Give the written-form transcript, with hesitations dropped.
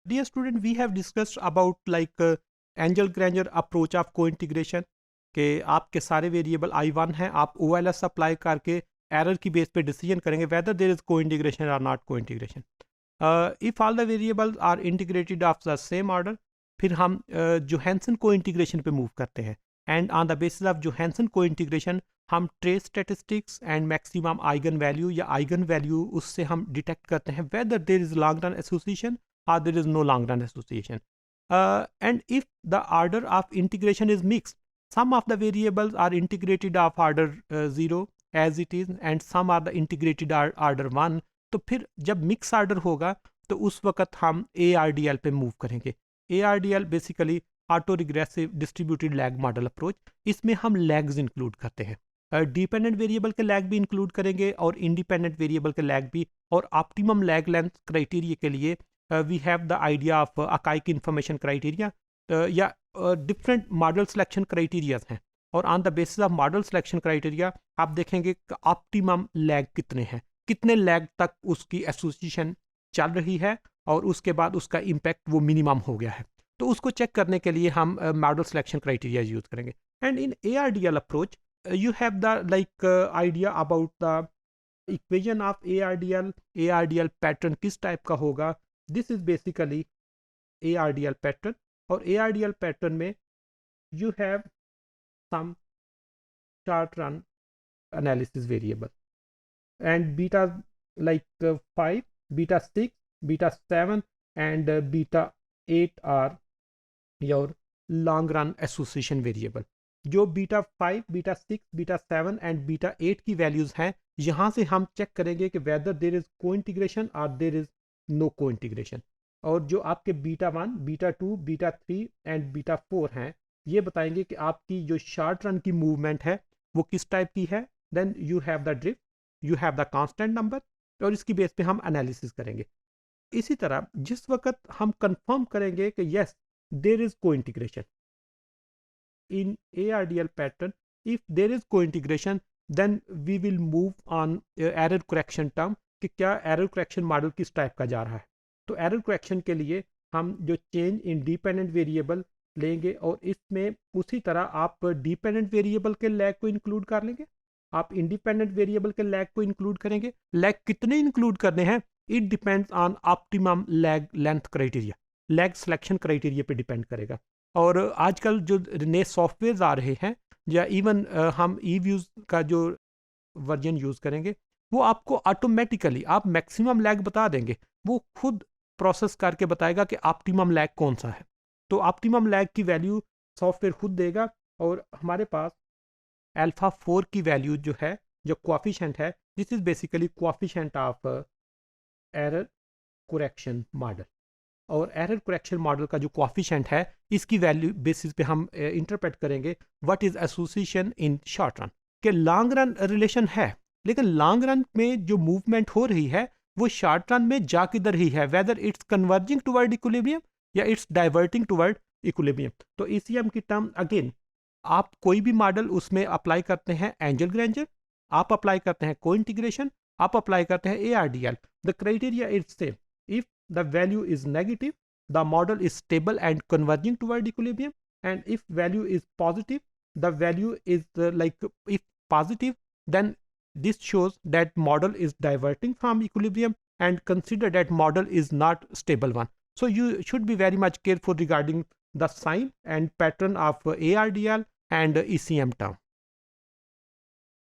Dear student, we have discussed about Engle Granger approach of cointegration के आपके सारे variable I1 हैं, आप OLS अप्लाई करके एरर की बेस पे डिसीजन करेंगे whether there is cointegration और not cointegration. If all the variables are integrated of the same order, फिर हम जोहानसन को इंटीग्रेशन पे मूव करते हैं and on the basis of Johansen cointegration हम trace statistics and maximum eigenvalue या eigen value उससे हम detect करते हैं whether there is long run association or there is no long run association. And if the order of integration is mixed, some of the variables are integrated of order 0 as it is and some are the integrated order 1. तो फिर जब mix order होगा तो उस वक्त हम ARDL पे move करेंगे। ARDL basically auto regressive distributed lag model approach, इसमें हम लैग्स इंक्लूड करते हैं। डिपेंडेंट वेरिएबल के लैग भी इंक्लूड करेंगे और इंडिपेंडेंट वेरिएबल के लैग भी, और ऑप्टिमम लैग लेंथ क्राइटेरिया के लिए we have the idea of archaic information criteria या different model selection criteria हैं, और on the basis of model selection criteria आप देखेंगे optimum lag कितने हैं, कितने lag तक उसकी एसोसिएशन चल रही है और उसके बाद उसका इम्पैक्ट वो मिनिमम हो गया है। तो उसको चेक करने के लिए हम मॉडल सिलेक्शन क्राइटेरिया यूज करेंगे। And in ARDL approach you have the idea about the equation of ARDL pattern किस टाइप का होगा। This is basically ARDL pattern, और ARDL पैटर्न में you have some short run analysis variable and beta 5, beta 6, beta 7 and beta 8 are your long run association variable. जो beta 5, beta 6, beta 7 and beta 8 की values हैं, यहाँ से हम check करेंगे कि weather there is cointegration और there is no को इंटीग्रेशन। और जो आपके beta 1, beta 2, beta 3 and beta 4 हैं, ये बताएंगे कि आपकी जो शॉर्ट रन की मूवमेंट है वो किस टाइप की है। Then you have the drift, you have the constant number, और इसकी बेस पे हम एनालिसिस करेंगे। इसी तरह जिस वक्त हम कंफर्म करेंगे कि yes there is cointegration in ARDL pattern, if there is cointegration then we will move on error correction term कि क्या एरर करेक्शन मॉडल किस टाइप का जा रहा है। तो एरर करेक्शन के लिए हम जो चेंज इन डिपेंडेंट वेरिएबल लेंगे, और इसमें उसी तरह आप डिपेंडेंट वेरिएबल के लैग को इंक्लूड कर लेंगे, आप इंडिपेंडेंट वेरिएबल के लैग को इंक्लूड करेंगे। लैग कितने इंक्लूड करने हैं, it depends on optimum lag length criteria, lag selection criteria पे डिपेंड करेगा। और आजकल जो नए सॉफ्टवेयर आ रहे हैं या इवन हम eViews का जो वर्जन यूज़ करेंगे, वो आपको ऑटोमेटिकली आप मैक्सिमम लैग बता देंगे, वो खुद प्रोसेस करके बताएगा कि ऑप्टिमम लैग कौन सा है। तो ऑप्टिमम लैग की वैल्यू सॉफ्टवेयर खुद देगा, और हमारे पास अल्फा 4 की वैल्यू जो है, जो कोएफिशिएंट है, this is basically coefficient of error correction model. और एरर करेक्शन मॉडल का जो कोएफिशिएंट है, इसकी वैल्यू बेसिस पे हम इंटरप्रेट करेंगे what is association in short run. के लॉन्ग रन रिलेशन है, लेकिन लॉन्ग रन में जो मूवमेंट हो रही है वो शॉर्ट रन में जा किधर ही है, whether it's converging toward equilibrium या इट्स डाइवर्टिंग टुवर्ड इक्विलिब्रियम। तो ECM की टर्म अगेन, आप कोई भी मॉडल उसमें अप्लाई करते हैं एंजल ग्रेंजर, आप अप्लाई करते हैं को इंटीग्रेशन, आप अप्लाई करते हैं ARDL, the criteria is same. If the value is negative, the model is stable and converging toward equilibrium, and if value is positive, the value is if positive, then this shows that model is diverting from equilibrium, and consider that model is not stable one. So you should be very much careful regarding the sign and pattern of ARDL and ECM term.